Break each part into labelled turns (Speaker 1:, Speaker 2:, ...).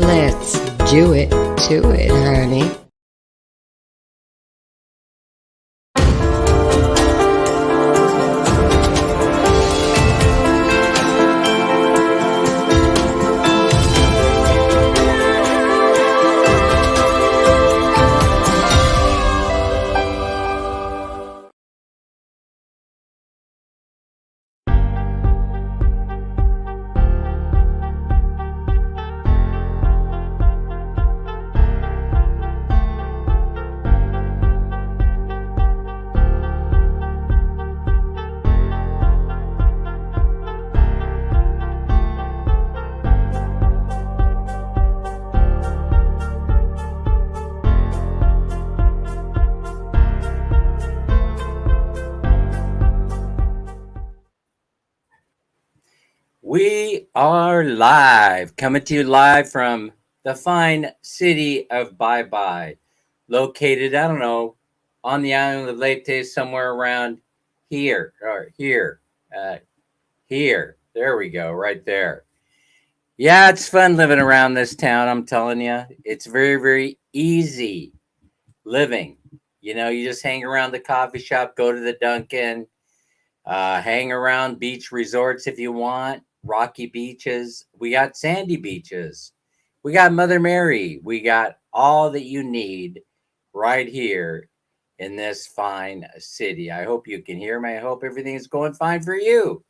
Speaker 1: Let's do it to it, honey.
Speaker 2: We are live, coming to you live from the fine city of Bye Bye, located, I don't know, on the island of Leyte, somewhere around here, or here, here. There we go, right there. Yeah, it's fun living around this town, I'm telling you. It's very, very easy living. You know, you just hang around the coffee shop, go to the Dunkin', hang around beach resorts if you want, rocky beaches. We got sandy beaches. We got Mother Mary. We got all that you need right here in this fine city. I hope you can hear me. I hope everything is going fine for you.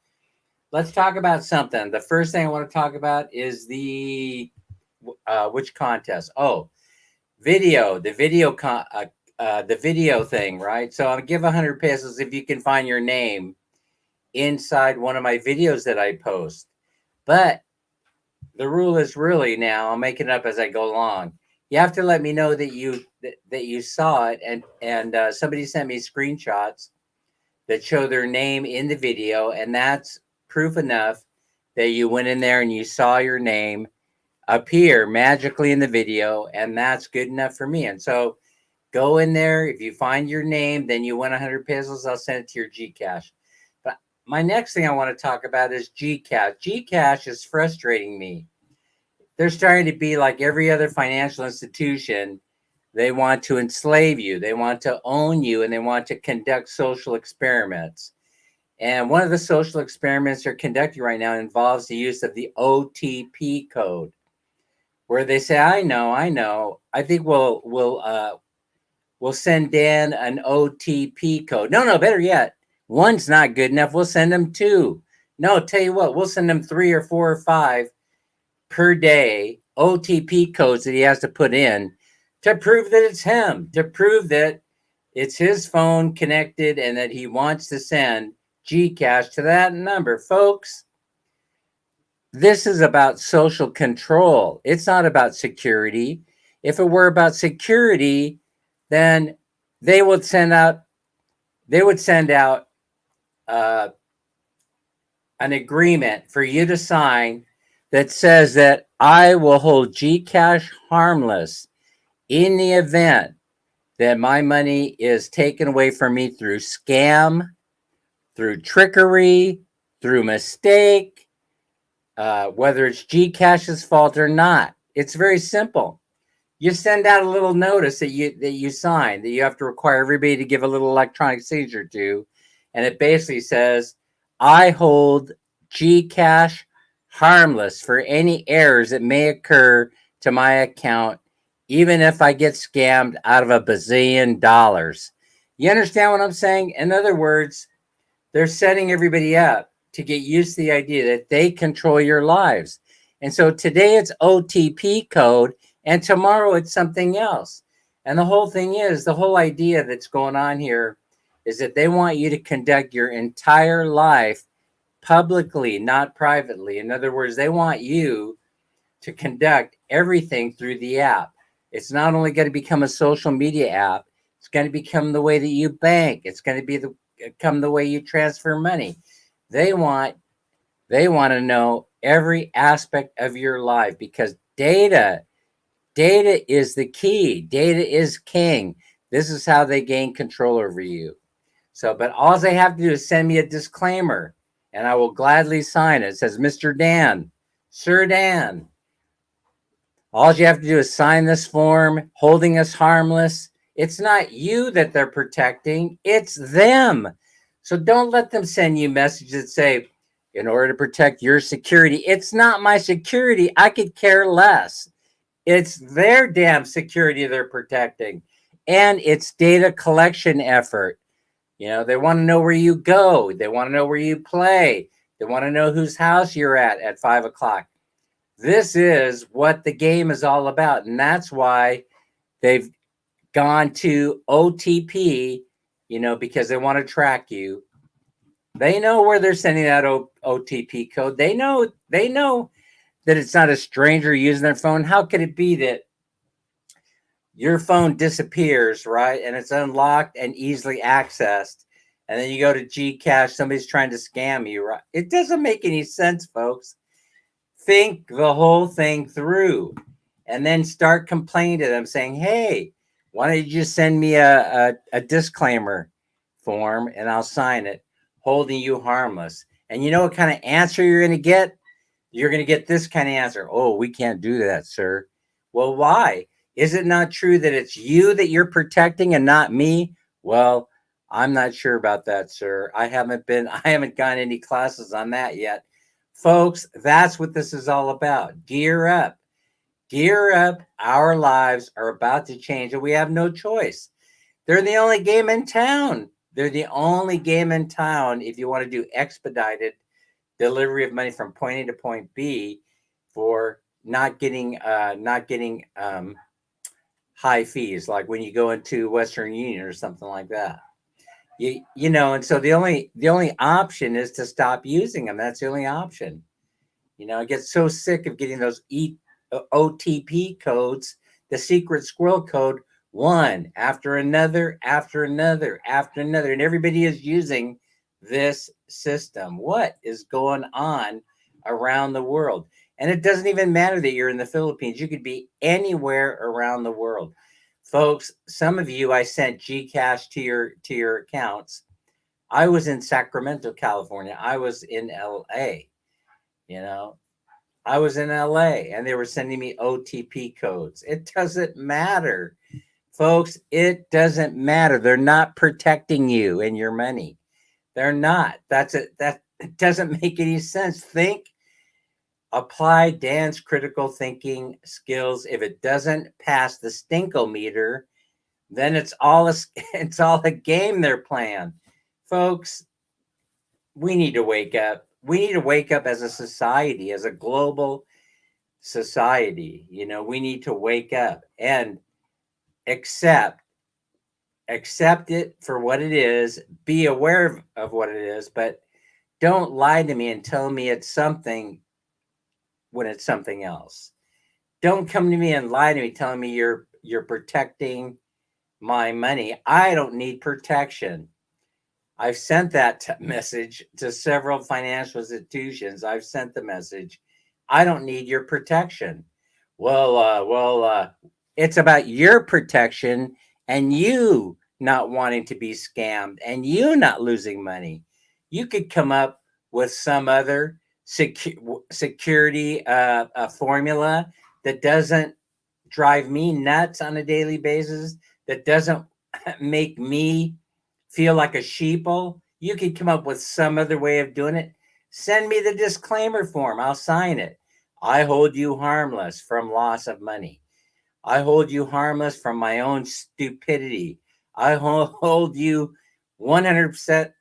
Speaker 2: Let's talk about something. The first thing I want to talk about is the which contest? Oh, video. The video thing, right? So I'll give 100 pesos if you can find your name inside one of my videos that I post. But the rule is really now I'm making it up as I go along. You have to let me know that you saw it, and somebody sent me screenshots that show their name in the video, and that's proof enough that you went in there and you saw your name appear magically in the video, and that's good enough for me. And so go in there. If you find your name, then you win 100 pesos. I'll send it to your Gcash. But my next thing I want to talk about is Gcash. Gcash is frustrating me. They're starting to be like every other financial institution. They want to enslave you. They want to own you, and they want to conduct social experiments. And one of the social experiments they're conducting right now involves the use of the OTP code, where they say, I know. I think we'll send Dan an OTP code. No, better yet, one's not good enough. We'll send him two. No, tell you what, we'll send him 3 or 4 or 5 per day OTP codes that he has to put in to prove that it's him, to prove that it's his phone connected and that he wants to send Gcash to that number. Folks, this is about social control. It's not about security. If it were about security, then they would send out an agreement for you to sign that says that I will hold Gcash harmless in the event that my money is taken away from me through scam, through trickery, through mistake, whether it's Gcash's fault or not. It's very simple. You send out a little notice that you sign, that you have to require everybody to give a little electronic signature to, and it basically says, I hold Gcash harmless for any errors that may occur to my account, even if I get scammed out of $1 bazillion. You understand what I'm saying? In other words, they're setting everybody up to get used to the idea that they control your lives. And so today it's OTP code, and tomorrow it's something else. And the whole thing is, the whole idea that's going on here is that they want you to conduct your entire life publicly, not privately. In other words, they want you to conduct everything through the app. It's not only going to become a social media app, it's going to become the way that you bank. It's going to become the way you transfer money. They want to know every aspect of your life, because data is the key. Data is king. This is how they gain control over you. So, but all they have to do is send me a disclaimer, and I will gladly sign it. It says, Mr. Dan, Sir Dan, All you have to do is sign this form, holding us harmless. It's not you that they're protecting, it's them. So don't let them send you messages that say, in order to protect your security. It's not my security. I could care less. It's their damn security they're protecting. And it's data collection effort. You know, they want to know where you go. They want to know where you play. They want to know whose house you're at 5 o'clock. This is what the game is all about. And that's why they've gone to OTP, you know, because they want to track you. They know where they're sending that OTP code. They know that it's not a stranger using their phone. How could it be that your phone disappears, right? And it's unlocked and easily accessed. And then you go to Gcash, somebody's trying to scam you, right? It doesn't make any sense, folks. Think the whole thing through and then start complaining to them saying, hey, why don't you just send me a disclaimer form and I'll sign it, holding you harmless. And you know what kind of answer you're going to get? You're going to get this kind of answer. Oh, we can't do that, sir. Well, why? Is it not true that it's you that you're protecting and not me? Well, I'm not sure about that, sir. I haven't gone any classes on that yet. Folks, that's what this is all about. Gear up. Gear up. Our lives are about to change and we have no choice. They're the only game in town. They're the only game in town if you want to do expedited delivery of money from point A to point B for not getting high fees, like when you go into Western Union or something like that. You know, and so the only option is to stop using them. That's the only option. You know, I get so sick of getting those OTP codes, the secret squirrel code, one after another, after another, after another, and everybody is using this system. What is going on around the world? And it doesn't even matter that you're in the Philippines. You could be anywhere around the world. Folks, some of you I sent Gcash to your accounts. I was in Sacramento, California. I was in LA. You know, I was in LA and they were sending me OTP codes. It doesn't matter. Folks, it doesn't matter. They're not protecting you and your money. They're not. That's it. That doesn't make any sense. Apply Dan's critical thinking skills. If it doesn't pass the stinkometer, then it's all a game they're playing. Folks, we need to wake up. We need to wake up as a society, as a global society. You know, we need to wake up and accept it for what it is, be aware of what it is, but don't lie to me and tell me it's something when it's something else. Don't come to me and lie to me telling me you're protecting my money. I don't need protection. I've sent that message to several financial institutions. I've sent the message. I don't need your protection. Well, it's about your protection and you not wanting to be scammed and you not losing money. You could come up with some other security formula that doesn't drive me nuts on a daily basis, that doesn't make me feel like a sheeple. You could come up with some other way of doing it. Send me the disclaimer form. I'll sign it. I hold you harmless from loss of money. I hold you harmless from my own stupidity. I hold you 100%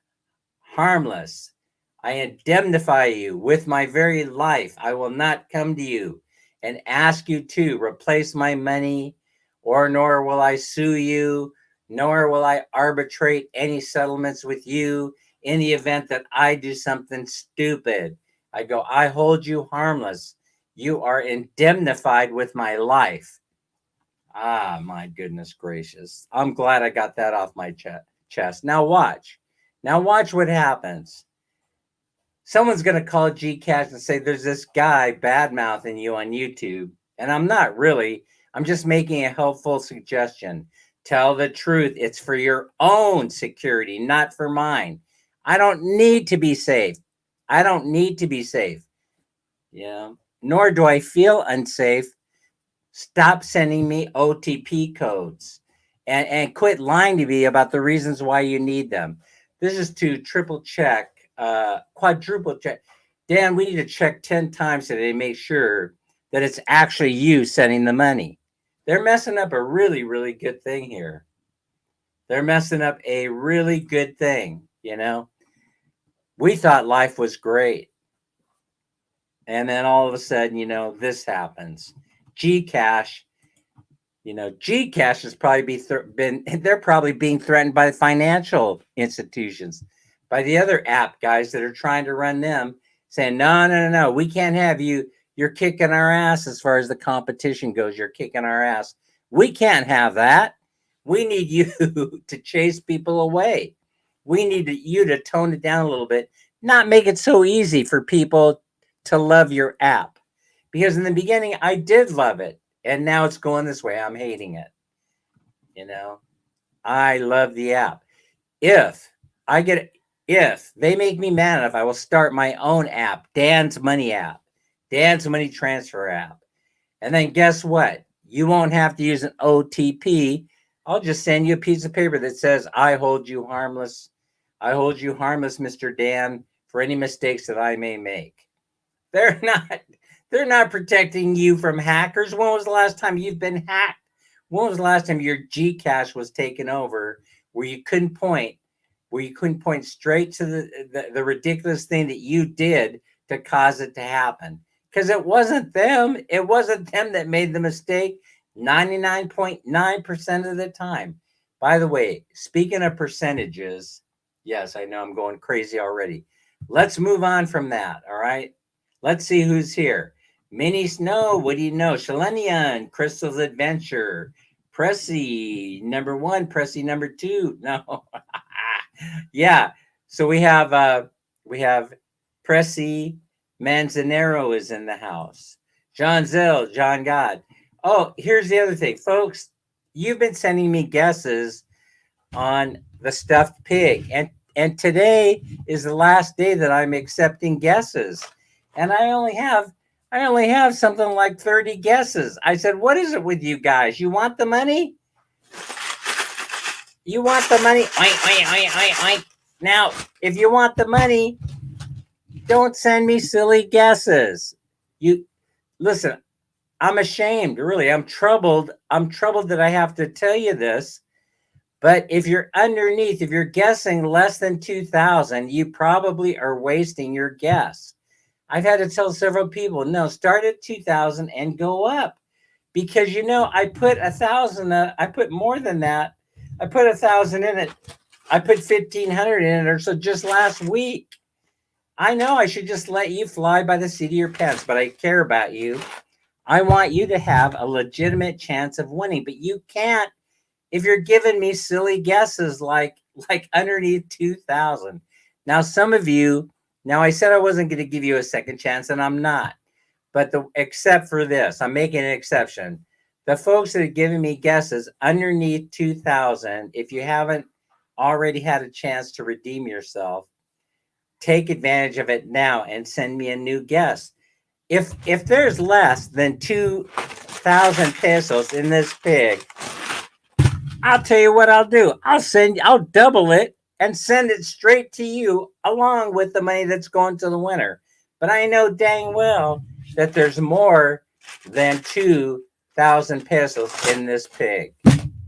Speaker 2: harmless. I indemnify you with my very life. I will not come to you and ask you to replace my money, or nor will I sue you, nor will I arbitrate any settlements with you in the event that I do something stupid. I hold you harmless. You are indemnified with my life. Ah, my goodness gracious. I'm glad I got that off my chest. Now watch. Now watch what happens. Someone's going to call Gcash and say, there's this guy bad-mouthing you on YouTube. And I'm not really. I'm just making a helpful suggestion. Tell the truth. It's for your own security, not for mine. I don't need to be safe. I don't need to be safe. Yeah. Nor do I feel unsafe. Stop sending me OTP codes and quit lying to me about the reasons why you need them. This is to triple check, quadruple check. Dan, we need to check 10 times today to make sure that it's actually you sending the money. They're messing up a really, really good thing here. They're messing up a really good thing, you know? We thought life was great. And then all of a sudden, you know, this happens. Gcash, you know, Gcash has probably they're probably being threatened by the financial institutions, by the other app guys that are trying to run them, saying, no, we can't have you. You're kicking our ass as far as the competition goes. You're kicking our ass. We can't have that. We need you to chase people away. We need you to tone it down a little bit, not make it so easy for people to love your app. Because in the beginning, I did love it. And now it's going this way. I'm hating it. You know, I love the app. If they make me mad enough, I will start my own app, Dan's Money app, Dan's Money Transfer app. And then guess what? You won't have to use an OTP. I'll just send you a piece of paper that says, I hold you harmless. I hold you harmless, Mr. Dan, for any mistakes that I may make. They're not protecting you from hackers. When was the last time you've been hacked? When was the last time your Gcash was taken over where you couldn't point straight to the ridiculous thing that you did to cause it to happen? Because it wasn't them. It wasn't them that made the mistake 99.9% of the time. By the way, speaking of percentages, yes, I know I'm going crazy already. Let's move on from that, all right? Let's see who's here. Minnie Snow, what do you know? Shalenian, Crystal's Adventure, Pressy, number 1, Pressy, number 2. No. Yeah. So we have Pressy Manzanero is in the house. John Zill, John God. Oh, here's the other thing, folks. You've been sending me guesses on the stuffed pig. And today is the last day that I'm accepting guesses. And I only have something like 30 guesses. I said, what is it with you guys? You want the money? You want the money? Oink. Now, if you want the money, don't send me silly guesses. You listen, I'm ashamed, really. I'm troubled. I'm troubled that I have to tell you this. But if you're guessing less than 2,000, you probably are wasting your guess. I've had to tell several people, no, start at 2,000 and go up. Because, you know, I put 1,000, I put more than that. I put 1,000 in it. I put 1,500 in it, or so just last week. I know I should just let you fly by the seat of your pants, but I care about you. I want you to have a legitimate chance of winning, but you can't if you're giving me silly guesses like underneath 2,000. Now, some of you, now I said I wasn't going to give you a second chance, and I'm not. But except for this, I'm making an exception. The folks that are giving me guesses underneath 2,000, if you haven't already had a chance to redeem yourself, take advantage of it now and send me a new guess. If there's less than 2,000 pesos in this pig, I'll tell you what I'll do. I'll double it and send it straight to you along with the money that's going to the winner. But I know dang well that there's more than 2,000 pesos in this pig.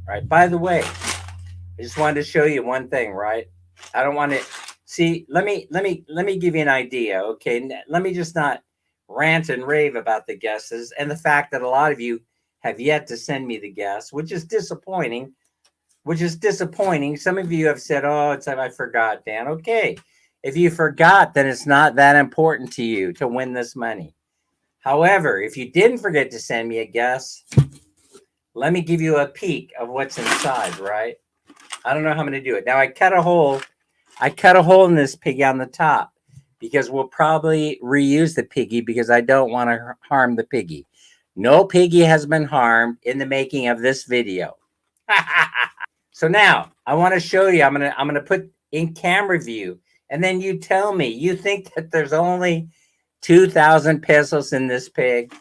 Speaker 2: Right? By the way, I just wanted to show you one thing, right? I don't want to see, let me give you an idea, okay? Let me just not rant and rave about the guesses and the fact that a lot of you have yet to send me the guess, which is disappointing. Some of you have said, oh, I forgot, Dan. Okay. If you forgot, then it's not that important to you to win this money. However, if you didn't forget to send me a guess, let me give you a peek of what's inside, right? I don't know how I'm going to do it. Now, I cut a hole in this piggy on the top because we'll probably reuse the piggy because I don't want to harm the piggy. No piggy has been harmed in the making of this video. So now I want to show you, I'm going to put in camera view, and then you tell me, you think that there's only 2,000 pesos in this pig?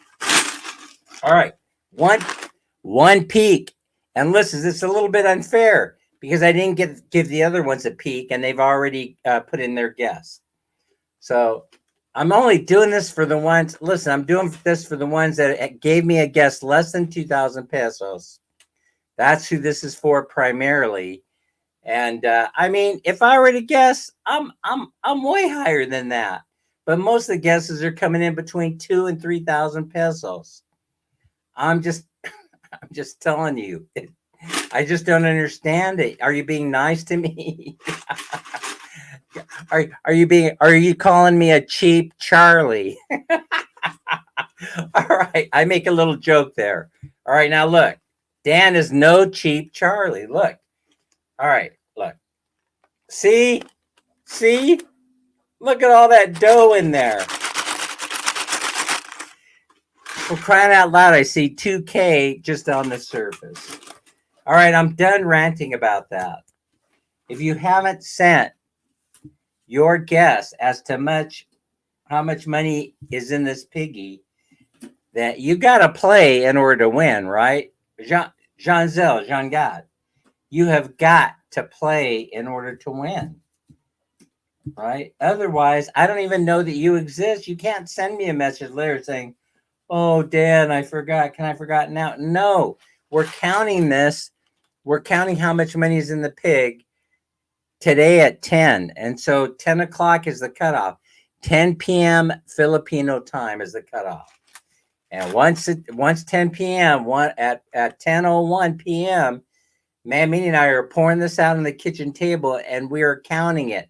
Speaker 2: All right. One peek. And listen, this is a little bit unfair because I didn't give the other ones a peek, and they've already put in their guess. So I'm only doing this for the ones. Listen, I'm doing this for the ones that gave me a guess less than 2,000 pesos. That's who this is for primarily. And I mean, if I were to guess, I'm way higher than that. But most of the guesses are coming in between 2 and 3,000 pesos. I'm just I'm just telling you. I just don't understand it. Are you being nice to me? Are you calling me a cheap Charlie? All right, I make a little joke there. All right, now look. Dan is no cheap Charlie. Look. All right, look. See? Look at all that dough in there. For crying out loud, I see 2K just on the surface. All right, I'm done ranting about that. If you haven't sent your guess as to how much money is in this piggy, that you got to play in order to win, right? Jean God, you have got to play in order to win, right? Otherwise, I don't even know that you exist. You can't send me a message later saying, "Oh, Dan, I forgot. Can I forget now?" No, we're counting this. We're counting how much money is in the pig today at 10. And so 10 o'clock is the cutoff. 10 p.m. Filipino time is the cutoff. And once 10 p.m., at 10:01 p.m., Minnie and I are pouring this out on the kitchen table, and we are counting it,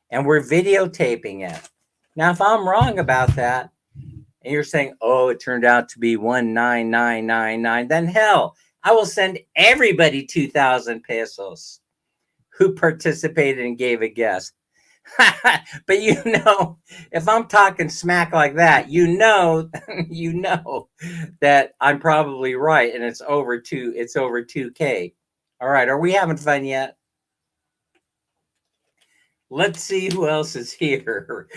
Speaker 2: and we're videotaping it. Now, if I'm wrong about that, and you're saying, "Oh, it turned out to be 19999," then hell, I will send everybody 2,000 pesos who participated and gave a guess. But if I'm talking smack like that, you know that I'm probably right, and it's over 2K. All right, are we having fun yet? Let's see who else is here.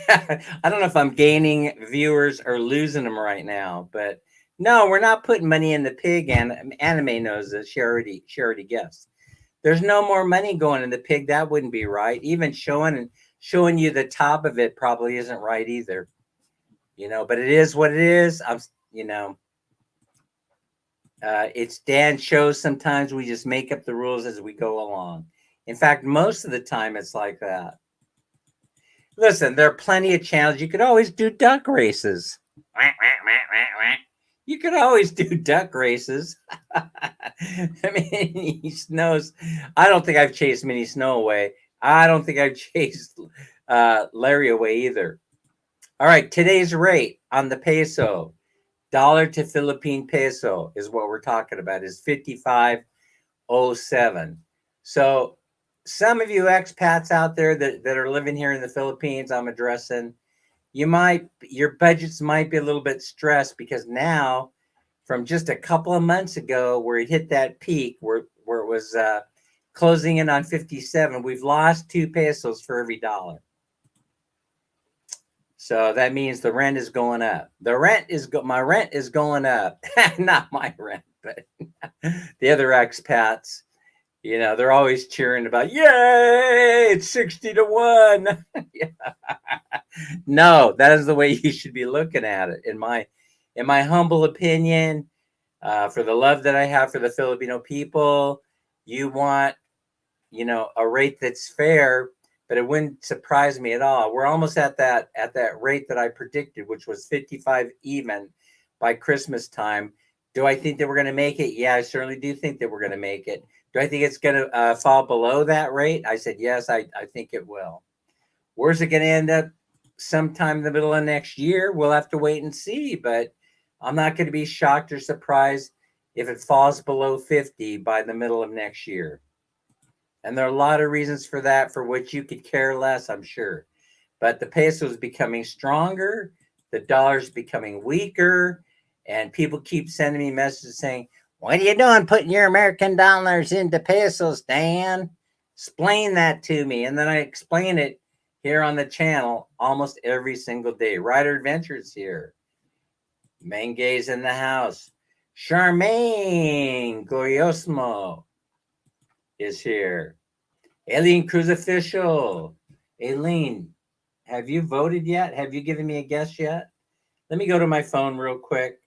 Speaker 2: I don't know if I'm gaining viewers or losing them right now, but no, we're not putting money in the pig, and Anime knows this. She already guessed. There's no more money going in the pig. That wouldn't be right. Even showing you the top of it probably isn't right either. But it is what it is. It's Dan's show. Sometimes we just make up the rules as we go along. In fact, most of the time it's like that. Listen, there are plenty of channels. You could always do duck races. You could always do duck races. I mean, Snow's. I don't think I've chased Minnie Snow away. I don't think I've chased Larry away either. All right, today's rate on the peso, dollar to Philippine peso is what we're talking about, is 55.07. So some of you expats out there that are living here in the Philippines, I'm addressing, your budgets might be a little bit stressed because now, from just a couple of months ago where it hit that peak where it was closing in on 57, we've lost 2 pesos for every dollar. So that means the rent is going up. My rent is going up. Not my rent, but the other expats. They're always cheering about, "Yay, it's 60-1." Yeah. No, that is the way you should be looking at it. In my humble opinion, for the love that I have for the Filipino people, you want, a rate that's fair, but it wouldn't surprise me at all. We're almost at that rate that I predicted, which was 55 even by Christmas time. Do I think that we're going to make it? Yeah, I certainly do think that we're going to make it. Do I think it's going to fall below that rate? I said, yes, I think it will. Where's it going to end up? Sometime in the middle of next year? We'll have to wait and see, but I'm not going to be shocked or surprised if it falls below 50 by the middle of next year. And there are a lot of reasons for that, for which you could care less, I'm sure. But the peso is becoming stronger, the dollar's becoming weaker, and people keep sending me messages saying, "What are you doing putting your American dollars into pesos, Dan? Explain that to me." And then I explain it here on the channel almost every single day. Ryder Adventures here. Menge's in the house. Charmaine Gloriosmo is here. Aileen Cruz Official. Aileen, have you voted yet? Have you given me a guess yet? Let me go to my phone real quick.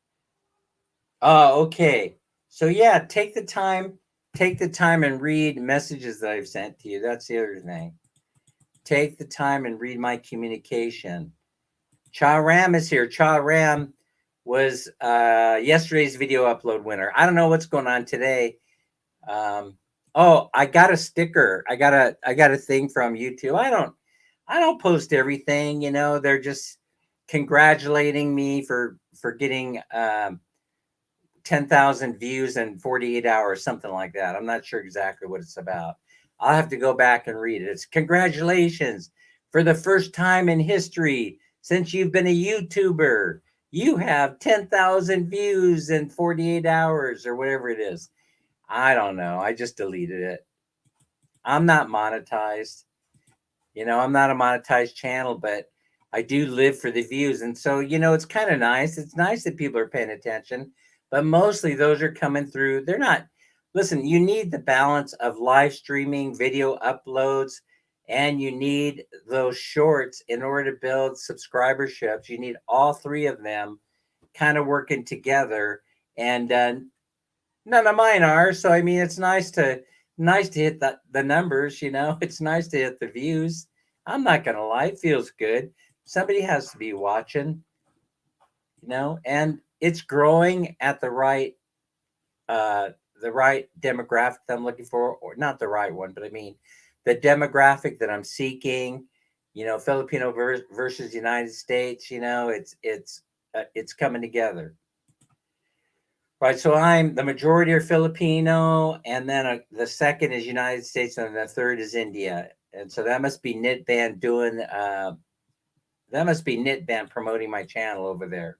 Speaker 2: Oh, okay. So yeah, take the time and read messages that I've sent to you. That's the other thing. Take the time and read my communication. Cha Ram is here. Cha Ram was yesterday's video upload winner. I don't know what's going on today. Oh, I got a sticker. I got a thing from YouTube. I don't post everything, you know. They're just congratulating me for getting 10,000 views in 48 hours, something like that. I'm not sure exactly what it's about. I'll have to go back and read it. It's congratulations for the first time in history since you've been a YouTuber. You have 10,000 views in 48 hours or whatever it is. I don't know. I just deleted it. I'm not monetized. You know, I'm not a monetized channel, but I do live for the views. And so, you know, it's kind of nice. It's nice that people are paying attention, but mostly those are coming through. They're not, listen, you need the balance of live streaming, video uploads, and you need those shorts in order to build subscriberships. You need all three of them kind of working together. And none of mine are. So, I mean, it's nice to hit the numbers, you know. It's nice to hit the views. I'm not gonna lie, it feels good. Somebody has to be watching, you know, and it's growing at the right demographic that I'm looking for, or not the right one, but I mean the demographic that I'm seeking. You know, Filipino versus United States. You know, it's coming together. Right, so I'm the majority are Filipino, and then the second is United States, and the third is India, and so that must be Knitband doing. That must be Knitband promoting my channel over there.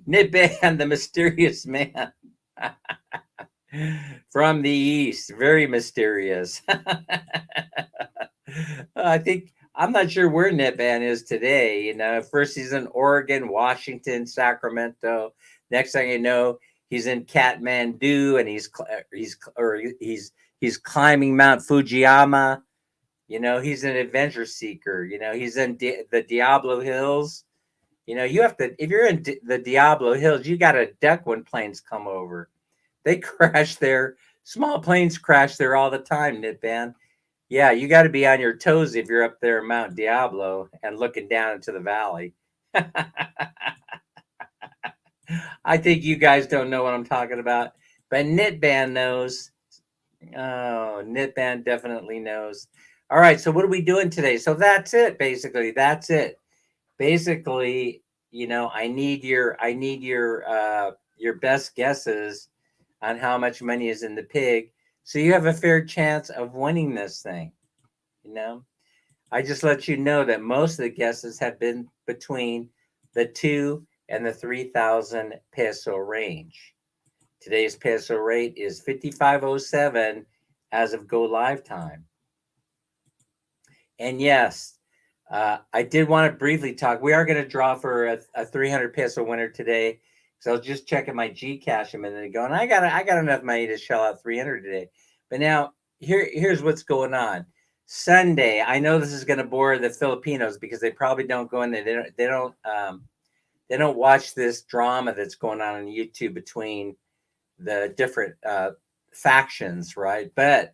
Speaker 2: Knitband, the mysterious man from the east, very mysterious. I think I'm not sure where Knitband is today. You know, first he's in Oregon, Washington, Sacramento. Next thing you know, he's in Kathmandu, and he's climbing Mount Fujiyama. You know, he's an adventure seeker. You know, he's in the Diablo Hills. You know, you have to, if you're in the Diablo Hills, you got to duck when planes come over. They crash there. Small planes crash there all the time, Knitband. Yeah, you got to be on your toes if you're up there in Mount Diablo and looking down into the valley. I think you guys don't know what I'm talking about, but Knitband knows. Oh, Knitband definitely knows. All right, so what are we doing today? So that's it, basically. That's it. Basically, you know, I need your best guesses on how much money is in the pig, so you have a fair chance of winning this thing. You know, I just let you know that most of the guesses have been between the 2 and the 3,000 peso range. Today's peso rate is 55.07 as of go live time. And yes, I did want to briefly talk. We are going to draw for a 300 peso winner today. So I was just checking my Gcash a minute ago, and I got enough money to shell out 300 today. But now here's what's going on. Sunday, I know this is going to bore the Filipinos because they probably don't go in there. They don't watch this drama that's going on YouTube between the different factions, right? But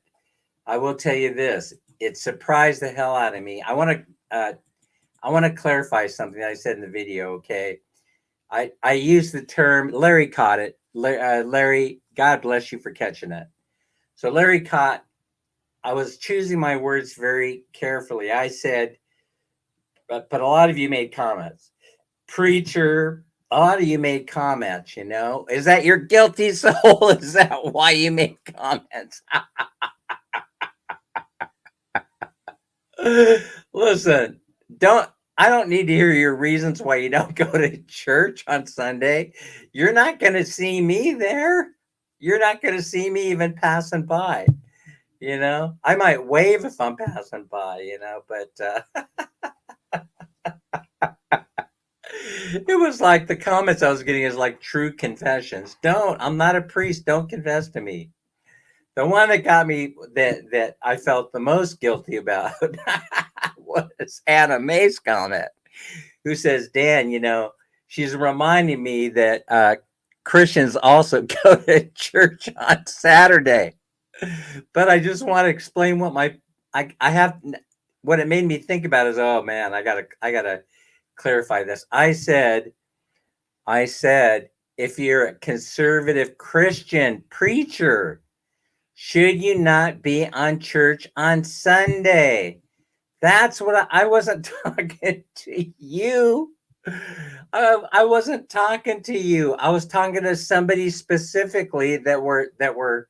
Speaker 2: I will tell you this: it surprised the hell out of me. I want to clarify something I said in the video. Okay, I used the term. Larry caught it. Larry, God bless you for catching it. So Larry caught. I was choosing my words very carefully. I said, but a lot of you made comments. Preacher, a lot of you made comments, you know. Is that your guilty soul? Is that why you made comments? Listen, I don't need to hear your reasons why you don't go to church on Sunday. You're not going to see me there. You're not going to see me even passing by. You know, I might wave if I'm passing by, you know, but It was like the comments I was getting is like true confessions. I'm not a priest. Don't confess to me. The one that got me that I felt the most guilty about was Anna Mae's comment, who says, Dan, she's reminding me that Christians also go to church on Saturday. But I just want to explain what I have what it made me think about is, oh man, I gotta clarify this. I said, if you're a conservative Christian preacher, should you not be on church on Sunday? That's what I wasn't talking to you. I wasn't talking to you. I was talking to somebody specifically that were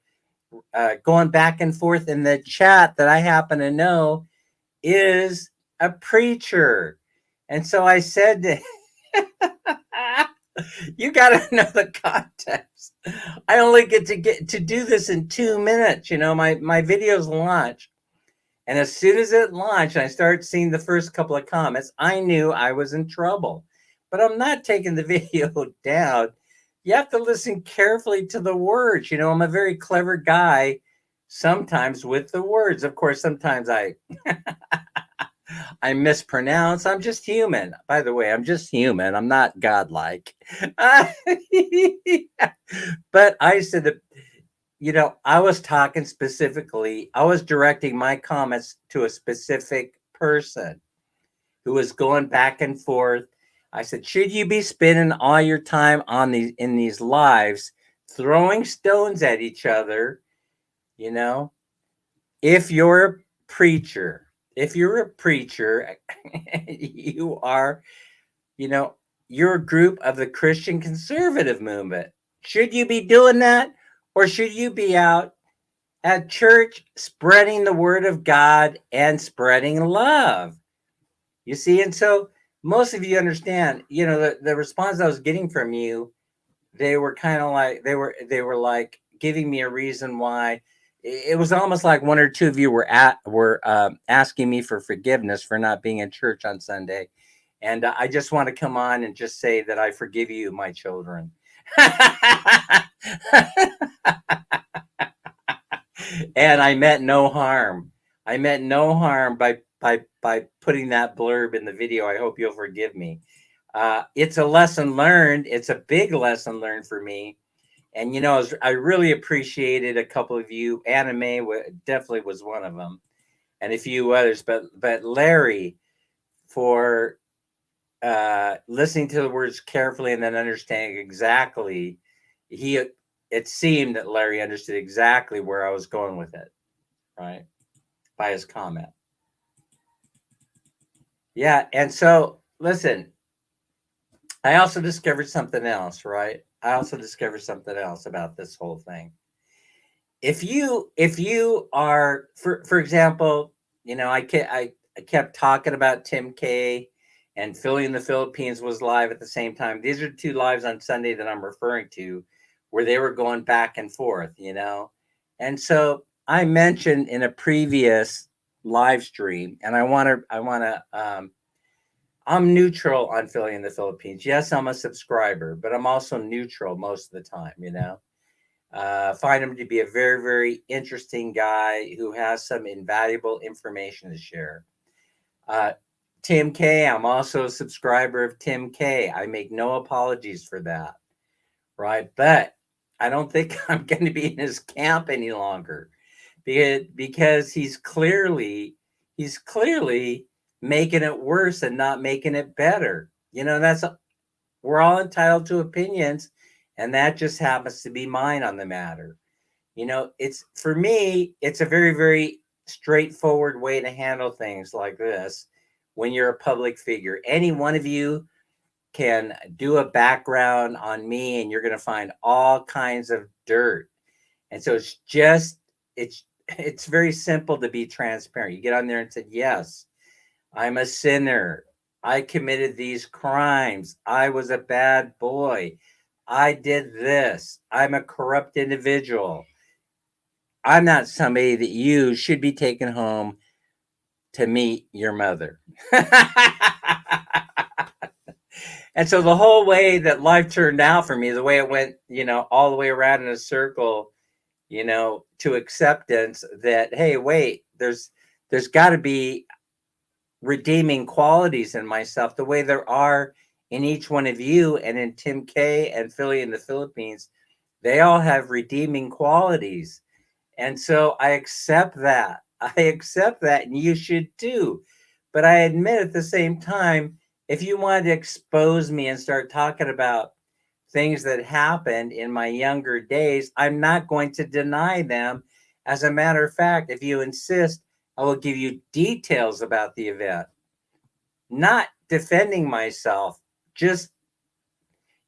Speaker 2: going back and forth in the chat that I happen to know is a preacher. And so I said to you got to know the context. I only get to do this in 2 minutes. My videos launch. And as soon as it launched, I started seeing the first couple of comments. I knew I was in trouble. But I'm not taking the video down. You have to listen carefully to the words. I'm a very clever guy sometimes with the words. Of course, sometimes I mispronounce. I'm just human. By the way, I'm just human. I'm not godlike. But I said that, I was talking specifically, I was directing my comments to a specific person who was going back and forth. I said, should you be spending all your time in these lives throwing stones at each other? If you're a preacher, you are, you're a group of the Christian conservative movement. Should you be doing that? Or should you be out at church spreading the word of God and spreading love? You see, and so most of you understand, the response I was getting from you, they were kind of like, they were like giving me a reason why. It was almost like one or two of you were asking me for forgiveness for not being in church on Sunday. And I just want to come on and just say that I forgive you, my children. And I meant no harm. I meant no harm by putting that blurb in the video. I hope you'll forgive me. It's a lesson learned. It's a big lesson learned for me. And, I really appreciated a couple of you. Anna Mae definitely was one of them, and a few others. But Larry, for listening to the words carefully and then understanding exactly, it seemed that Larry understood exactly where I was going with it, right? By his comment. Yeah, and so listen, I also discovered something else, right? I also discovered something else about this whole thing. If you are, for example, I kept talking about Tim Kaye, and Philly in the Philippines was live at the same time. These are two lives on Sunday that I'm referring to, where they were going back and forth, And so I mentioned in a previous live stream, and I'm neutral on Philly in the Philippines. Yes, I'm a subscriber, but I'm also neutral most of the time, find him to be a very, very interesting guy who has some invaluable information to share. Tim Kaye, I'm also a subscriber of Tim Kaye. I make no apologies for that, right? But I don't think I'm going to be in his camp any longer because he's clearly making it worse and not making it better. We're all entitled to opinions, and that just happens to be mine on the matter. It's, for me, it's a very, very straightforward way to handle things like this. When you're a public figure, any one of you can do a background on me and you're going to find all kinds of dirt. And so it's very simple to be transparent. You get on there and say, yes, I'm a sinner. I committed these crimes. I was a bad boy. I did this. I'm a corrupt individual. I'm not somebody that you should be taking home to meet your mother. And so the whole way that life turned out for me, the way it went, all the way around in a circle, to acceptance that, hey, wait, there's got to be redeeming qualities in myself, the way there are in each one of you and in Tim K and Philly in the Philippines. They all have redeeming qualities. And so I accept that. I accept that, and you should too. But I admit at the same time, if you wanted to expose me and start talking about things that happened in my younger days, I'm not going to deny them. As a matter of fact, if you insist, I will give you details about the event. Not defending myself, just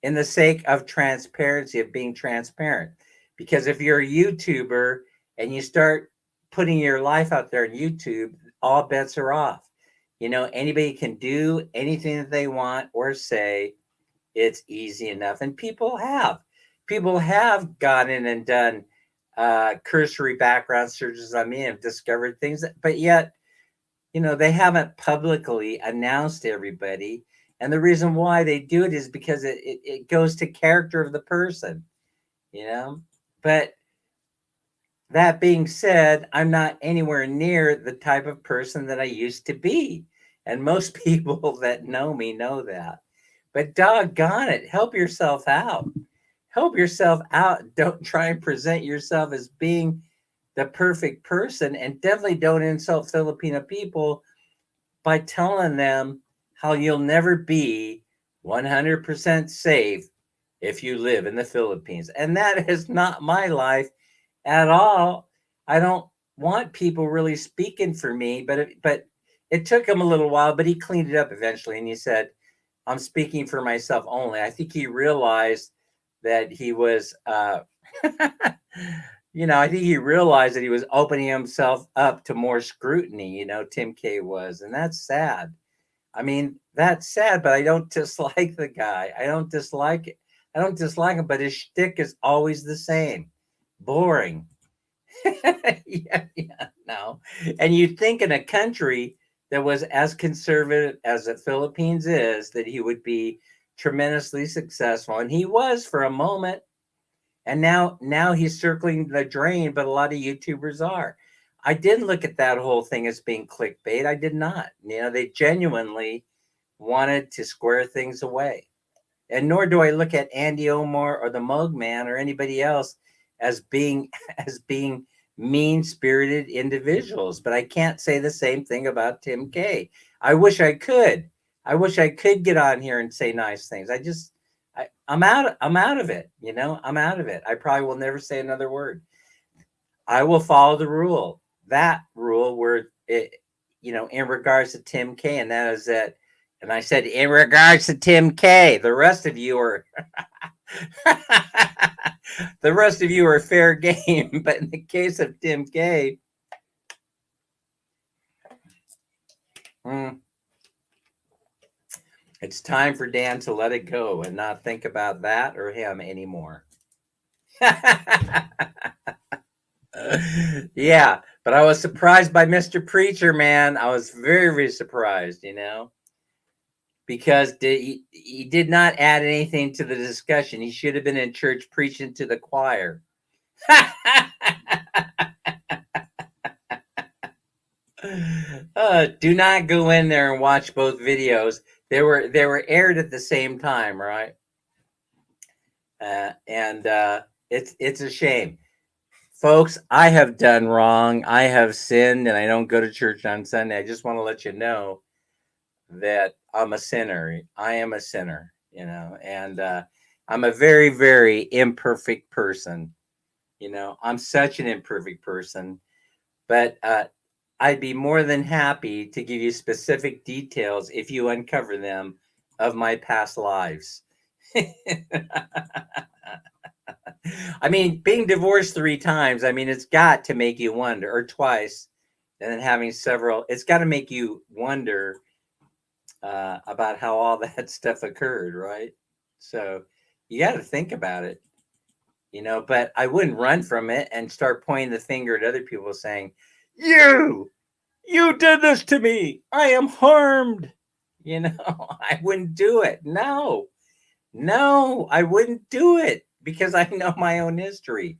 Speaker 2: in the sake of transparency, of being transparent. Because if you're a YouTuber and you start putting your life out there on YouTube, all bets are off. Anybody can do anything that they want or say. It's easy enough. And people have gone in and done cursory background searches on me and have discovered things, but yet, they haven't publicly announced to everybody. And the reason why they do it is because it goes to character of the person, But that being said, I'm not anywhere near the type of person that I used to be. And most people that know me know that. But doggone it, help yourself out. Help yourself out. Don't try and present yourself as being the perfect person. And definitely don't insult Filipino people by telling them how you'll never be 100% safe if you live in the Philippines. And that is not my life at all. I don't want people really speaking for me, but it took him a little while, but he cleaned it up eventually. And he said, I'm speaking for myself only. I think he realized that he was, I think he realized that he was opening himself up to more scrutiny, Tim K was. And that's sad. I mean, that's sad, but I don't dislike the guy. I don't dislike it. I don't dislike him, but his shtick is always the same. Boring. No. And you'd think in a country that was as conservative as the Philippines is, that he would be tremendously successful. And he was for a moment. And now he's circling the drain, but a lot of YouTubers are. I didn't look at that whole thing as being clickbait. I did not. They genuinely wanted to square things away. And nor do I look at Andy Omar or the Mug Man or anybody else as being mean-spirited individuals. But I can't say the same thing about Tim K. I wish I could. I wish I could get on here and say nice things. I'm out of it. I'm out of it. I probably will never say another word. I will follow the rule. That rule where it, in regards to Tim K, and that is that. And I said, in regards to Tim K, the rest of you are fair game. But in the case of Tim K, it's time for Dan to let it go and not think about that or him anymore. Yeah, but I was surprised by Mr. Preacher, man. I was very, very surprised, because he did not add anything to the discussion. He should have been in church preaching to the choir. Do not go in there and watch both videos. They were aired at the same time, right? And it's a shame. Folks, I have done wrong. I have sinned, and I don't go to church on Sunday. I just want to let you know that I'm a sinner. I am a sinner, and I'm a very, very imperfect person. I'm such an imperfect person, but I'd be more than happy to give you specific details if you uncover them of my past lives. I mean, being divorced 3 times, it's got to make you wonder, or twice, and then having several, it's got to make you wonder about how all that stuff occurred, right? So you got to think about it, but I wouldn't run from it and start pointing the finger at other people saying, you did this to me. I am harmed. You know, I wouldn't do it. No, I wouldn't do it because I know my own history.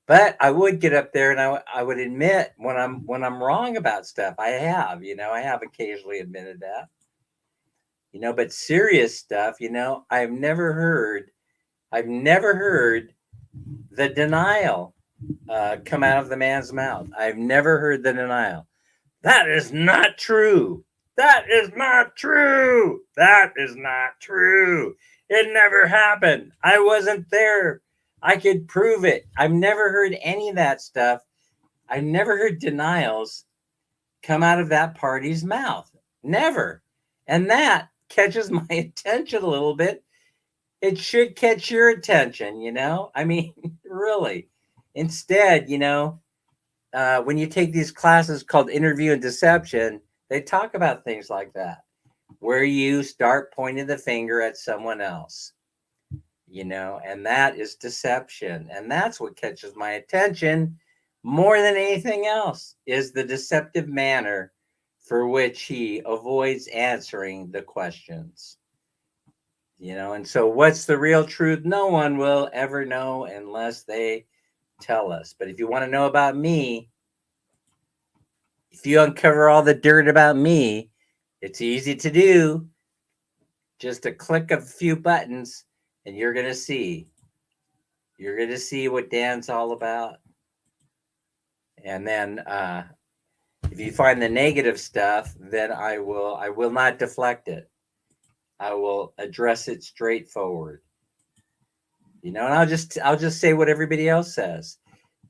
Speaker 2: But I would get up there and I would admit when I'm wrong about stuff. I have, I have occasionally admitted that. But serious stuff, I've never heard the denial come out of the man's mouth. I've never heard the denial. That is not true. That is not true. That is not true. It never happened. I wasn't there. I could prove it. I've never heard any of that stuff. I've never heard denials come out of that party's mouth. Never. And that catches my attention a little bit. It should catch your attention, I mean, really. Instead, when you take these classes called Interview and Deception, they talk about things like that, where you start pointing the finger at someone else, and that is deception. And that's what catches my attention more than anything else, is the deceptive manner for which he avoids answering the questions. And so what's the real truth? No one will ever know unless they tell us. But if you want to know about me, if you uncover all the dirt about me, it's easy to do. Just a click of a few buttons and you're going to see. You're going to see what Dan's all about. And then if you find the negative stuff, then I will not deflect it. I will address it straightforward. And I'll just say what everybody else says.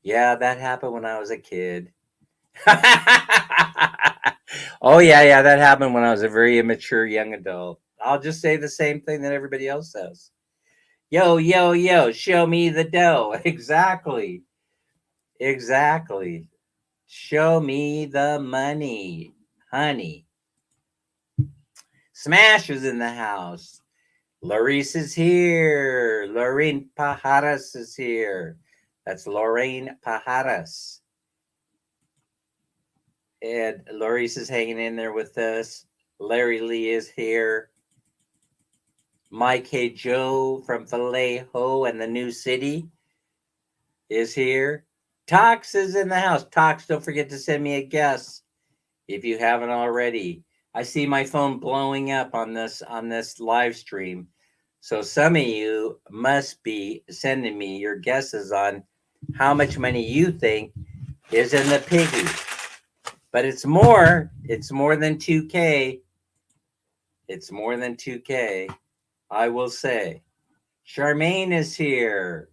Speaker 2: Yeah, that happened when I was a kid. Oh yeah, that happened when I was a very immature young adult. I'll just say the same thing that everybody else says. Yo, show me the dough. Exactly. Show me the money, honey. Smash is in the house. Larice is here. Lorraine Pajaras is here. That's Lorraine Pajaras. And Larice is hanging in there with us. Larry Lee is here. Mike Hey Joe from Vallejo and the New City is here. Tox is in the house. Tox, don't forget to send me a guess if you haven't already. I see my phone blowing up on this live stream. So some of you must be sending me your guesses on how much money you think is in the piggy. But it's more than 2K. It's more than 2K, I will say. Charmaine is here.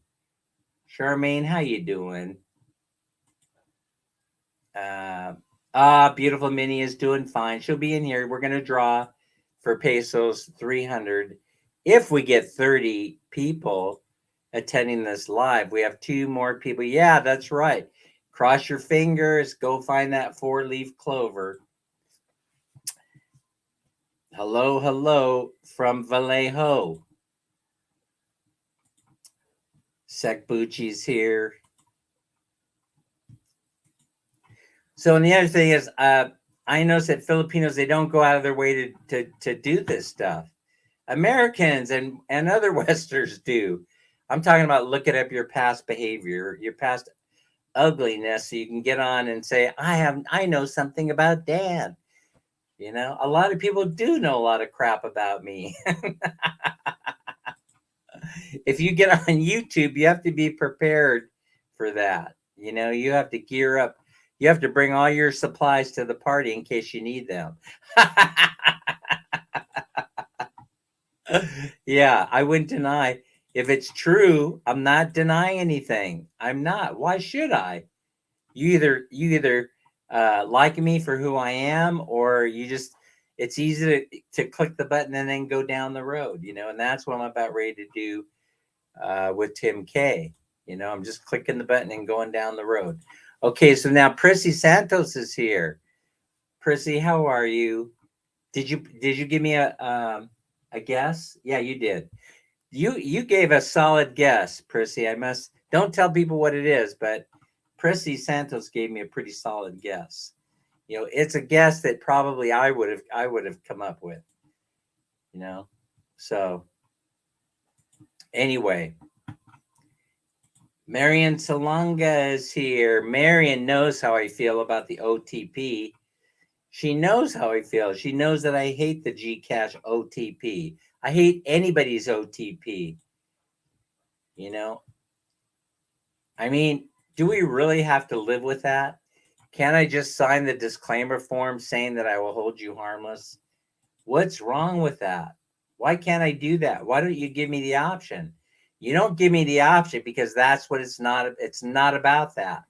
Speaker 2: Charmaine, how you doing? Beautiful Minnie is doing fine. She'll be in here. We're going to draw for Pesos 300. If we get 30 people attending this live, we have 2 more people. Yeah, that's right. Cross your fingers. Go find that 4-leaf clover. Hello from Vallejo. Sekbuchi's here. So, and the other thing is, I notice that Filipinos, they don't go out of their way to do this stuff. Americans and other Westerners do. I'm talking about looking up your past behavior, your past ugliness, so you can get on and say, I know something about Dan. A lot of people do know a lot of crap about me. If you get on YouTube, you have to be prepared for that. You have to gear up. You have to bring all your supplies to the party in case you need them. Yeah, I wouldn't deny. If it's true, I'm not denying anything. I'm not. Why should I? You either like me for who I am, or it's easy to click the button and then go down the road, and that's what I'm about ready to do with Tim K. I'm just clicking the button and going down the road. Okay, so now Prissy Santos is here. Prissy, how are you? Did you give me a guess? Yeah, you did. You gave a solid guess, Prissy. Don't tell people what it is, but Prissy Santos gave me a pretty solid guess. It's a guess that probably I would have come up with. you know. So anyway, Marion Salonga is here. Marion knows how I feel about the OTP. She knows how I feel. She knows that I hate the Gcash OTP. I hate anybody's OTP. You know, I mean, do we really have to live with that? Can't I just sign the disclaimer form saying that I will hold you harmless? What's wrong with that? Why can't I do that? Why don't you give me the option? You don't give me the option because that's what it's not. It's not about that.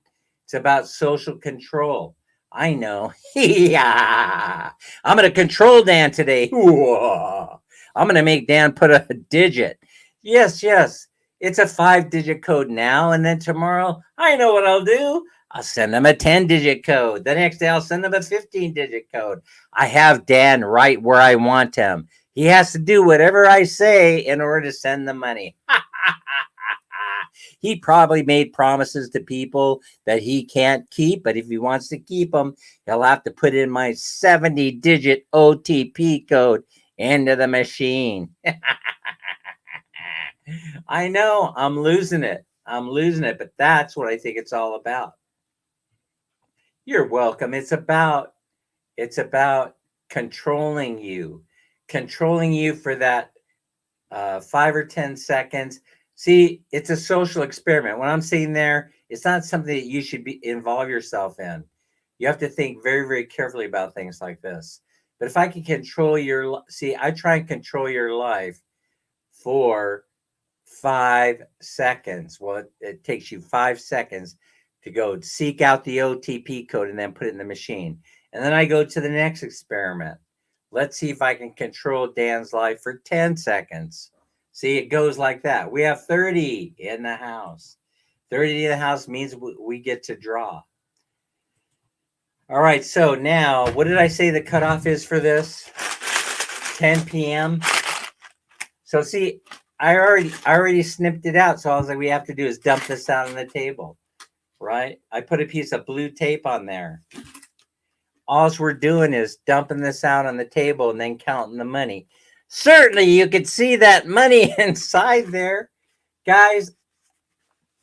Speaker 2: It's about social control. I know. Yeah. I'm going to control Dan today. I'm going to make Dan put a digit. Yes, yes. It's a 5-digit code now. And then tomorrow, I know what I'll do. I'll send them a 10-digit code. The next day, I'll send them a 15-digit code. I have Dan right where I want him. He has to do whatever I say in order to send the money. He probably made promises to people that he can't keep, but if he wants to keep them, he'll have to put in my 70-digit OTP code into the machine. I know, I'm losing it. I'm losing it, but that's what I think it's all about. You're welcome. It's about controlling you for that 5 or 10 seconds. See, it's a social experiment. When I'm sitting there, it's not something that you should involve yourself in. You have to think very, very carefully about things like this. But if I can control I try and control your life for 5 seconds. Well, it takes you 5 seconds to go seek out the OTP code and then put it in the machine. And then I go to the next experiment. Let's see if I can control Dan's life for 10 seconds. See, it goes like that. We have 30 in the house. 30 in the house means we get to draw. All right, so now, what did I say the cutoff is for this? 10 p.m. So see, I already snipped it out. So all we have to do is dump this out on the table, right? I put a piece of blue tape on there. All we're doing is dumping this out on the table and then counting the money. Certainly, you could see that money inside there. Guys,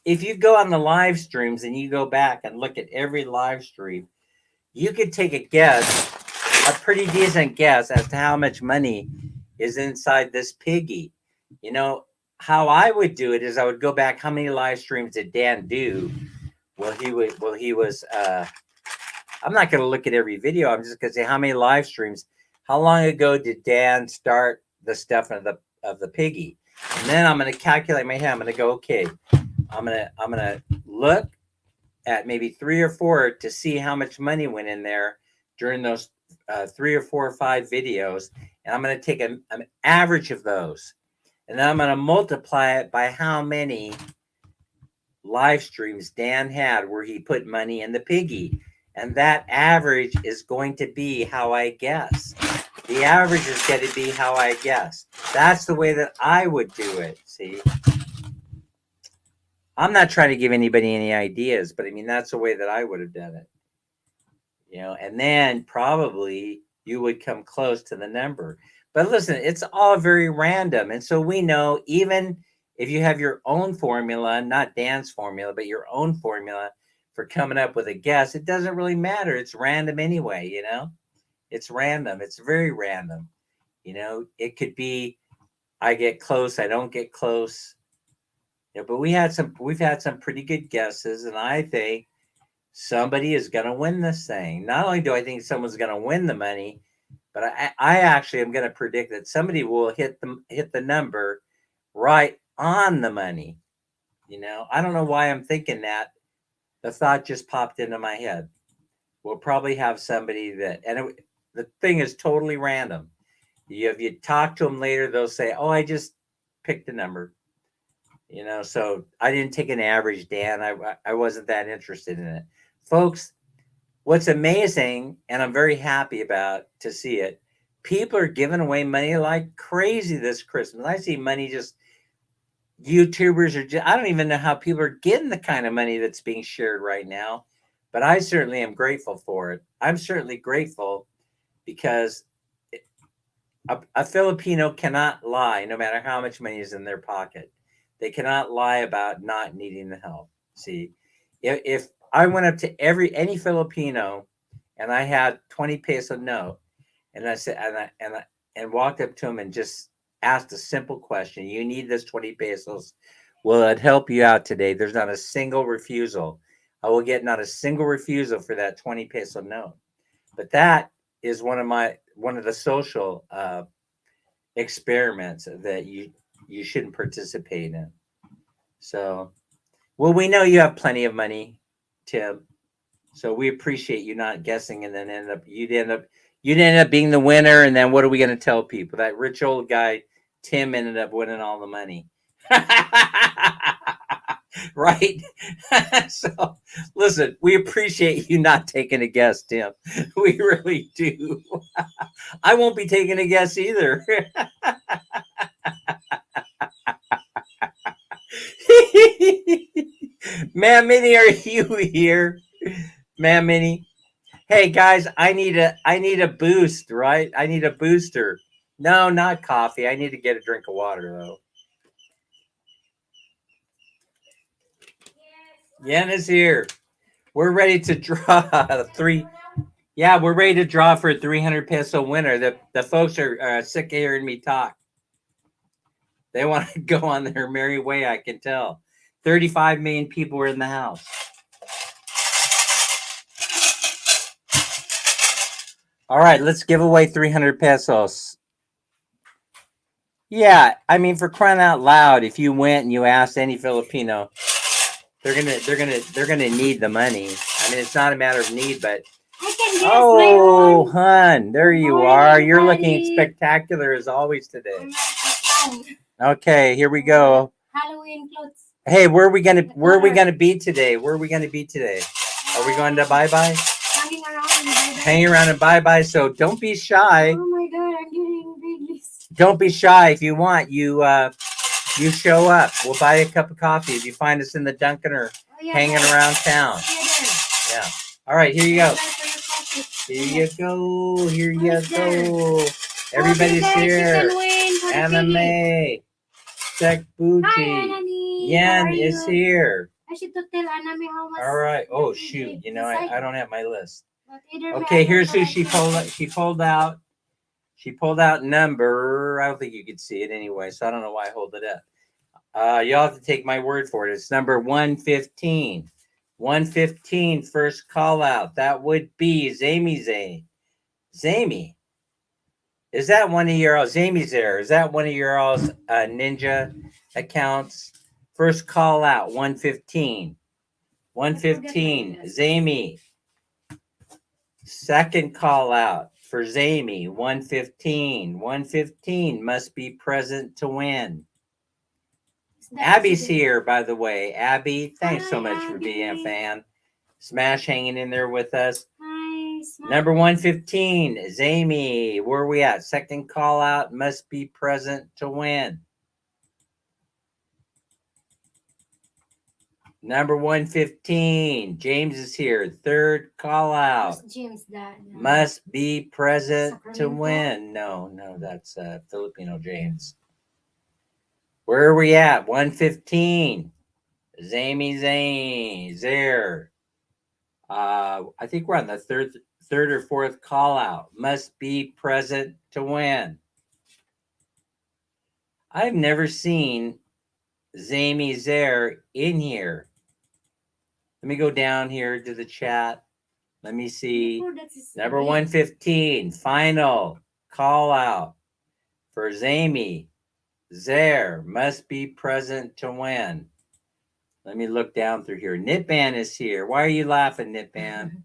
Speaker 2: if you go on the live streams and you go back and look at every live stream, you could take a guess, a pretty decent guess as to how much money is inside this piggy. You know, how I would do it is I would go back, how many live streams did Dan do? He was I'm not going to look at every video. I'm just going to say how many live streams. How long ago did Dan start the stuff of the piggy? And then I'm going to calculate my head. I'm going to go, okay. I'm going to look at maybe 3 or 4 to see how much money went in there during those 3 or 4 or 5 videos, and I'm going to take an average of those, and then I'm going to multiply it by how many live streams Dan had where he put money in the piggy. And that average is going to be how I guess. The average is going to be how I guess. That's the way that I would do it, see? I'm not trying to give anybody any ideas, but I mean, that's the way that I would have done it. You know, and then probably you would come close to the number. But listen, it's all very random. And so we know, even if you have your own formula, not Dan's formula, but your own formula, for coming up with a guess, it doesn't really matter. It's random anyway, you know? It's random. It's very random. You know, it could be I get close, I don't get close. You know, but we've had some pretty good guesses, and I think somebody is going to win this thing. Not only do I think someone's going to win the money, but I actually am going to predict that somebody will hit the number right on the money. You know, I don't know why I'm thinking that. The thought just popped into my head. We'll probably have somebody the thing is totally random. If you talk to them later, they'll say, oh, I just picked a number. You know, so I didn't take an average, Dan. I wasn't that interested in it. Folks, what's amazing, and I'm very happy about to see it, people are giving away money like crazy this Christmas. I see money just YouTubers are just, I don't even know how people are getting the kind of money that's being shared right now, but I certainly am grateful for it. I'm certainly grateful because a Filipino cannot lie no matter how much money is in their pocket. They cannot lie about not needing the help. See, if I went up to any Filipino and I had 20 peso note and I said and walked up to him and just asked a simple question, you need this 20 pesos, will it help you out today? There's not a single refusal. I will get not a single refusal for that 20 peso note. But that is one of the social experiments that you shouldn't participate in. So, well, we know you have plenty of money, Tim. So we appreciate you not guessing, and then you'd end up being the winner. And then what are we going to tell people? That rich old guy Tim ended up winning all the money. Right? So listen, we appreciate you not taking a guess, Tim. We really do. I won't be taking a guess either. Man Minnie, are you here? Man Minnie. Hey guys, I need a boost, right? I need a booster. No, not coffee. I need to get a drink of water though. Yen is here. We're ready to draw three. Yeah, we're ready to draw for a 300 peso winner. The folks are sick of hearing me talk. They want to go on their merry way, I can tell. 35 million people were in the house. All right, let's give away 300 pesos. Yeah, I mean, for crying out loud, if you went and you asked any Filipino, they're gonna need the money. I mean, it's not a matter of need, but
Speaker 3: I can guess
Speaker 2: oh,
Speaker 3: my
Speaker 2: hun, there you
Speaker 3: Morning,
Speaker 2: are. You're looking
Speaker 3: honey.
Speaker 2: spectacular as always today.
Speaker 3: I'm not a
Speaker 2: Okay, here we go.
Speaker 3: Halloween clothes.
Speaker 2: Hey, where are we gonna be today? Where are we gonna be today? Are we going to bye bye?
Speaker 3: Hanging around and bye-bye.
Speaker 2: Hang around and bye bye. So don't be shy.
Speaker 3: Oh my god, I'm getting big list.
Speaker 2: Don't be shy. If you want, you show up. We'll buy you a cup of coffee if you find us in the Dunkin' or
Speaker 3: Oh, yeah,
Speaker 2: hanging
Speaker 3: there.
Speaker 2: around town.
Speaker 3: Yeah, there.
Speaker 2: Yeah. All right, here you go.
Speaker 3: Bye for your coffee.
Speaker 2: Here you go. Here you
Speaker 3: Who's there?
Speaker 2: go. Everybody's
Speaker 3: Okay, guys, you
Speaker 2: here.
Speaker 3: can win for the piggy.
Speaker 2: Anime. Sek
Speaker 3: Hi,
Speaker 2: Buchi.
Speaker 3: Anami. How
Speaker 2: Yen
Speaker 3: are
Speaker 2: is
Speaker 3: you?
Speaker 2: here.
Speaker 3: I should to tell Anami how much.
Speaker 2: All right. Oh
Speaker 3: the
Speaker 2: shoot.
Speaker 3: piggy
Speaker 2: You know,
Speaker 3: inside.
Speaker 2: I don't have my list.
Speaker 3: But either way,
Speaker 2: Okay,
Speaker 3: I
Speaker 2: here's
Speaker 3: don't
Speaker 2: who
Speaker 3: know
Speaker 2: she
Speaker 3: what
Speaker 2: pulled out. She pulled out number. I don't think you could see it anyway, so I don't know why I hold it up. Y'all have to take my word for it. It's number 115. 115, first call out. That would be Zamy Zane. Zamy. Is that one of your Zamy's there? Is that one of your ninja accounts? First call out, 115. 115, Zamy. Second call out for Zamy, 115. 115 must be present to win. Abby's here, by the way. Abby, thanks so much for being a fan. Smash hanging in there with us.
Speaker 3: Hi, Smash.
Speaker 2: Number 115, Zamy. Where are we at? Second call out must be present to win. Number 115, James is here. Third call out.
Speaker 3: Who's James that?
Speaker 2: Must be present to
Speaker 3: Sacramento?
Speaker 2: win. No, that's Filipino James. Where are we at? 115. Zamy Zane. There. I think we're on the third or fourth call out. Must be present to win. I've never seen Zamy Zare in here. Let me go down here to the chat. Let me see.
Speaker 3: Oh, that's his
Speaker 2: Number
Speaker 3: name.
Speaker 2: 115, final call out for Zamy. Zare must be present to win. Let me look down through here. Nitban is here. Why are you laughing, Nitban?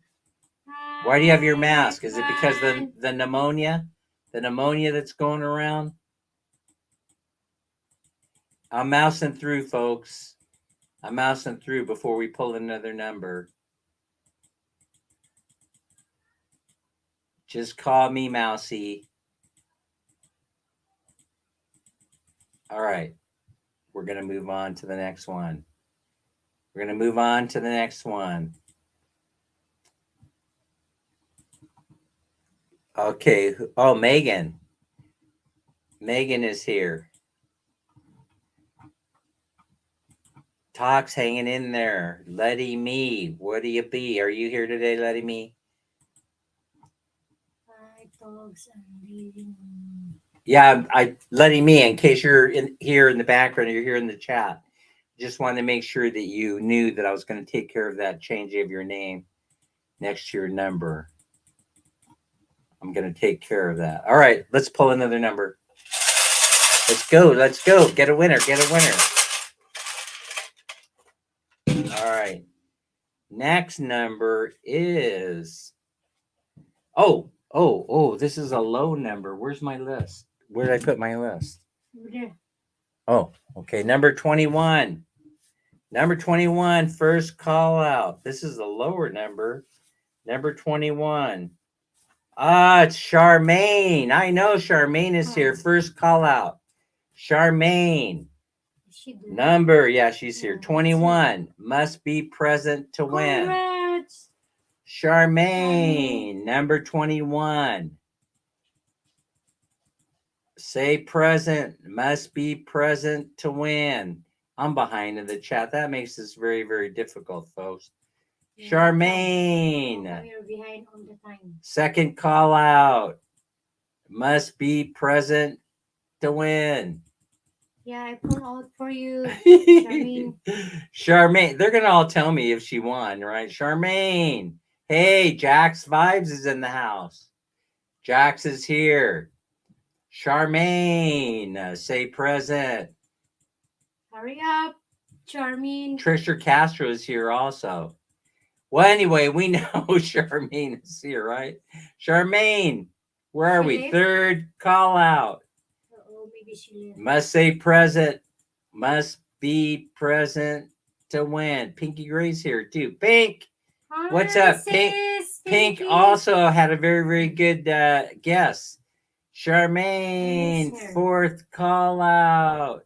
Speaker 2: Why do you have your mask? Is it because the pneumonia? The pneumonia that's going around? I'm mousing through, folks. I'm mousing through before we pull another number. Just call me Mousy. All right. We're going to move on to the next one. We're going to move on to the next one. Okay. Oh, Megan. Megan is here. Talk's hanging in there. Letty Me, what do you be? Are you here today, Letty Me?
Speaker 3: My dogs are leaving.
Speaker 2: Yeah, I Letty Me. In case you're in here in the background, you're here in the chat. Just wanted to make sure that you knew that I was going to take care of that change of your name next to your number. I'm going to take care of that. All right, let's pull another number. Let's go. Let's go. Get a winner. Get a winner. All right. Next number is this is a low number. Where's my list? Where did I put my list?
Speaker 3: Over there.
Speaker 2: Oh, okay. Number 21. Number 21, first call out. This is a lower number. Number 21. It's Charmaine. I know Charmaine is here. First call out. Charmaine.
Speaker 3: She did.
Speaker 2: Number, yeah, she's here.
Speaker 3: Yeah,
Speaker 2: 21. Must be present to win.
Speaker 3: Congrats.
Speaker 2: Charmaine, number 21. Say present. Must be present to win. I'm behind in the chat. That makes this very, very difficult, folks.
Speaker 3: Yeah,
Speaker 2: Charmaine.
Speaker 3: We're behind all the time.
Speaker 2: Second call out. Must be present to win.
Speaker 3: Yeah, I pulled out for you, Charmaine.
Speaker 2: Charmaine. They're going to all tell me if she won, right? Charmaine. Hey, Jax Vibes is in the house. Jax is here. Charmaine, say present.
Speaker 3: Hurry up, Charmaine.
Speaker 2: Trisha Castro is here also. Well, anyway, we know Charmaine is here, right? Charmaine, where are we?
Speaker 3: Philip?
Speaker 2: Third call out.
Speaker 3: Oh, maybe she left.
Speaker 2: Must say present. Must be present to win. Pinky Gray's here too. Pink.
Speaker 3: Hi,
Speaker 2: What's up,
Speaker 3: sis.
Speaker 2: Pink? Pink
Speaker 3: Thank you.
Speaker 2: also had a very, very good guess. Charmaine,
Speaker 3: Yes, sir.
Speaker 2: fourth call out.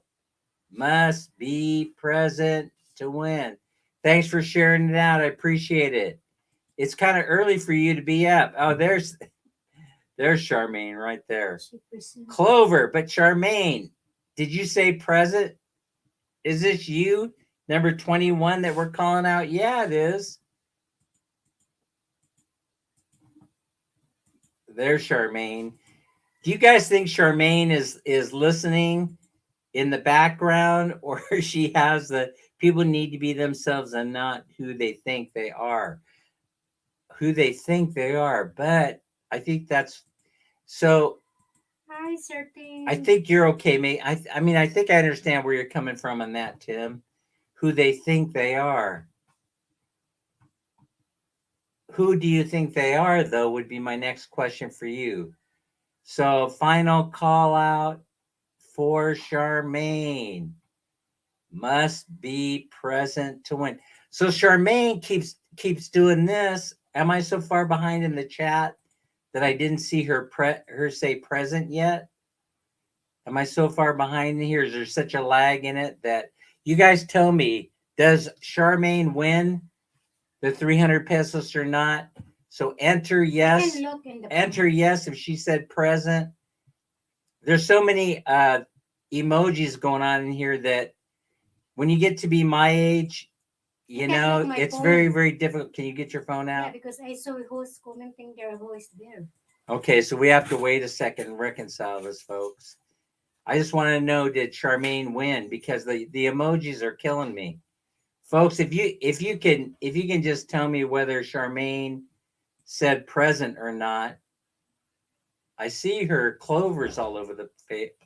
Speaker 2: Must be present to win. Thanks for sharing it out. I appreciate it. It's kind of early for you to be up. Oh, there's Charmaine right there.
Speaker 3: She present.
Speaker 2: Clover, but Charmaine, did you say present? Is this you, number 21 that we're calling out? Yeah, it is. There's Charmaine. Do you guys think Charmaine is listening in the background, or she has the people need to be themselves and not who they think they are? Who they think they are. But I think that's so.
Speaker 3: Hi, certain.
Speaker 2: I think you're okay, mate. I mean, I think I understand where you're coming from on that, Tim. Who they think they are. Who do you think they are, though, would be my next question for you. So, final call out for Charmaine. Must be present to win. So Charmaine keeps doing this. Am I so far behind in the chat that I didn't see her say present yet? Am I so far behind here? Is there such a lag in it that you guys tell me, does Charmaine win the 300 pesos or not? So enter yes.
Speaker 3: You can look in the
Speaker 2: Enter yes if she said present. There's so many emojis going on in here that when you get to be my age, you
Speaker 3: can't
Speaker 2: know,
Speaker 3: look my
Speaker 2: it's
Speaker 3: phone.
Speaker 2: very, very difficult. Can you get your phone
Speaker 3: Yeah,
Speaker 2: out?
Speaker 3: because I saw who's commenting there, who is there.
Speaker 2: Okay, so we have to wait a second and reconcile this, folks. I just want to know, did Charmaine win? Because the emojis are killing me. Folks, if you can just tell me whether Charmaine said present or not. I see her clovers all over the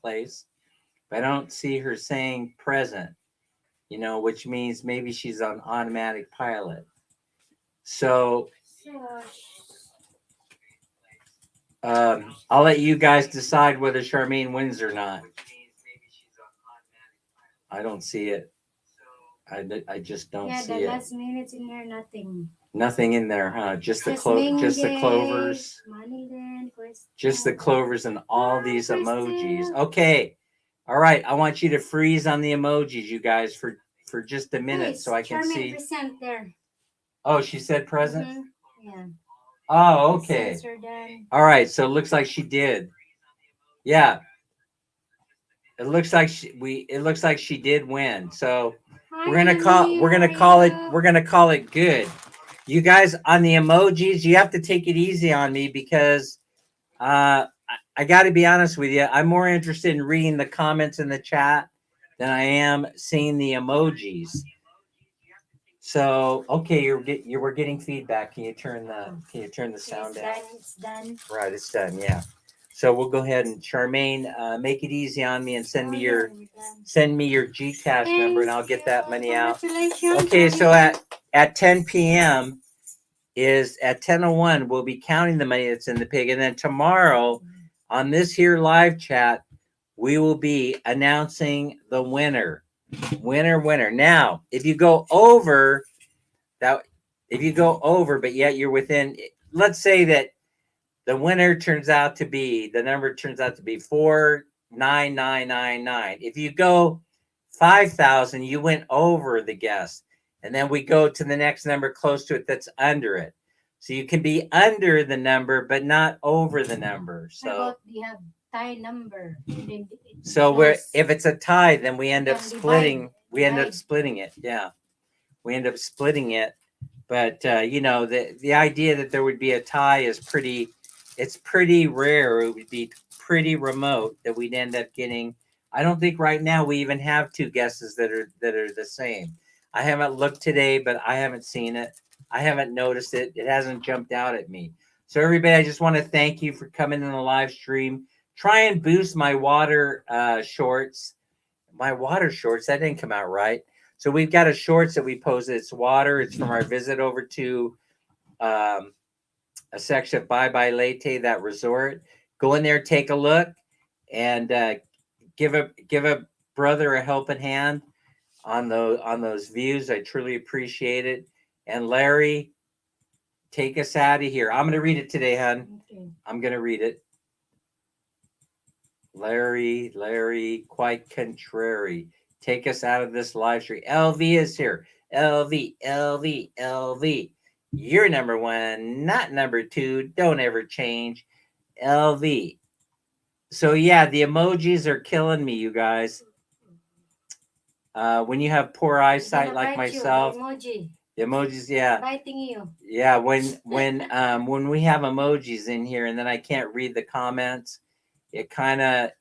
Speaker 2: place, but I don't see her saying present, you know, which means maybe she's on automatic pilot. So I'll let you guys decide whether Charmaine wins or not. I don't see it. I just don't
Speaker 3: Yeah,
Speaker 2: see
Speaker 3: the
Speaker 2: it.
Speaker 3: last minutes in there, nothing.
Speaker 2: Nothing in there, huh? Just the
Speaker 3: Just
Speaker 2: just the
Speaker 3: Mingay,
Speaker 2: clovers.
Speaker 3: Manilan,
Speaker 2: Just the
Speaker 3: Crystal.
Speaker 2: clovers and all
Speaker 3: Hi,
Speaker 2: these emojis.
Speaker 3: Crystal.
Speaker 2: Okay. All right. I want you to freeze on the emojis, you guys, for just a minute so I can
Speaker 3: Charmaine,
Speaker 2: see.
Speaker 3: present there.
Speaker 2: Oh, she said present?
Speaker 3: Mhm. Yeah.
Speaker 2: Oh, okay.
Speaker 3: Sensor done.
Speaker 2: All right. So it looks like she did. Yeah. It looks like it looks like she did win. So
Speaker 3: Hi,
Speaker 2: we're gonna
Speaker 3: Andy,
Speaker 2: call
Speaker 3: how are you?
Speaker 2: we're gonna call it good. You guys on the emojis, you have to take it easy on me because I got to be honest with you. I'm more interested in reading the comments in the chat than I am seeing the emojis. So okay, we're getting feedback. Can you turn the sound down?
Speaker 3: It's done.
Speaker 2: Right, it's done. Yeah. So we'll go ahead and Charmaine, make it easy on me and send me your GCash number, and I'll get that money out.
Speaker 3: Congratulations.
Speaker 2: Okay, so at 10 p.m. is at 10:01, we'll be counting the money that's in the pig, and then tomorrow on this here live chat, we will be announcing the winner. Winner. Now, if you go over, but yet you're within, let's say that the winner the number turns out to be 49999. If you go 5,000, you went over the guess. And then we go to the next number close to it that's under it. So you can be under the number, but not over the number. So
Speaker 3: you have tie number.
Speaker 2: if it's a tie, then we end up
Speaker 3: Can
Speaker 2: splitting. We end up
Speaker 3: divide.
Speaker 2: splitting it. Yeah, we end up splitting it. But the idea that there would be a tie is pretty. It's pretty rare. It would be pretty remote that we'd end up getting. I don't think right now we even have two guesses that are the same. I haven't looked today, but I haven't seen it. I haven't noticed it. It hasn't jumped out at me. So everybody, I just want to thank you for coming in the live stream. Try and boost my water shorts. My water shorts, that didn't come out right. So we've got a shorts that we posted. It's water. It's from our visit over to a section of Bye Bye Leyte, that resort. Go in there, take a look, and give a brother a helping hand on those views. I truly appreciate it. And Larry, take us out of here. I'm going to read it today, hon.
Speaker 3: Okay.
Speaker 2: I'm going to read it. Larry, quite contrary. Take us out of this live stream. LV is here. LV. You're number one, not number two. Don't ever change. LV. So yeah, the emojis are killing me, you guys. When you have poor eyesight like myself, the emojis, yeah.
Speaker 3: Biting you.
Speaker 2: Yeah, when we have emojis in here and then I can't read the comments, it kind of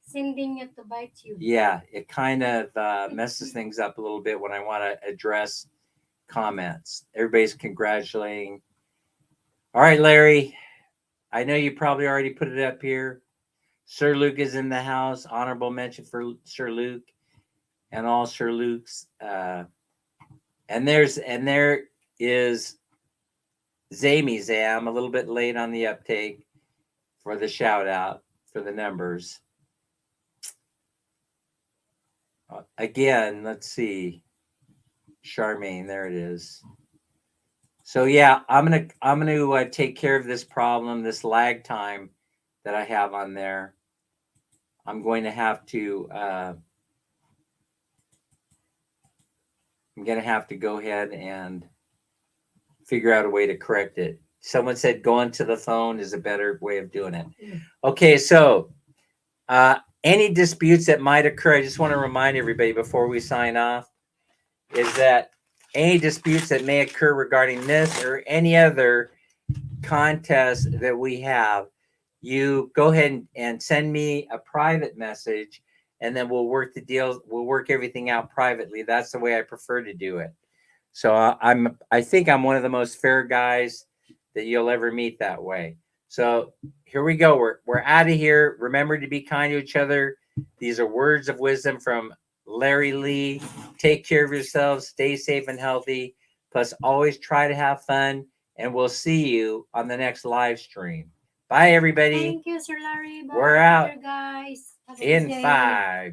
Speaker 3: Sending you to bite you.
Speaker 2: yeah, it kind of messes things up a little bit when I want to address comments. Everybody's congratulating. All right, Larry, I know you probably already put it up here. Sir Luke is in the house. Honorable mention for Sir Luke and all Sir Luke's. And there is Zamy Zam, a little bit late on the uptake for the shout out for the numbers. Again, let's see. Charmaine, there it is. So yeah, I'm gonna take care of this problem, this lag time that I have on there. I'm going to have to go ahead and figure out a way to correct it. Someone said going to the phone is a better way of doing it. Okay, so any disputes that might occur, I just want to remind everybody before we sign off, is that any disputes that may occur regarding this or any other contest that we have, you go ahead and send me a private message, and then we'll work everything out privately. That's the way I prefer to do it. So I think I'm one of the most fair guys that you'll ever meet that way. So here we go. We're out of here. Remember to be kind to each other. These are words of wisdom from Larry Lee. Take care of yourselves. Stay safe and healthy. Plus, always try to have fun. And we'll see you on the next live stream. Bye, everybody.
Speaker 3: Thank you, Sir Larry. Bye,
Speaker 2: We're out
Speaker 3: guys.
Speaker 2: in 5,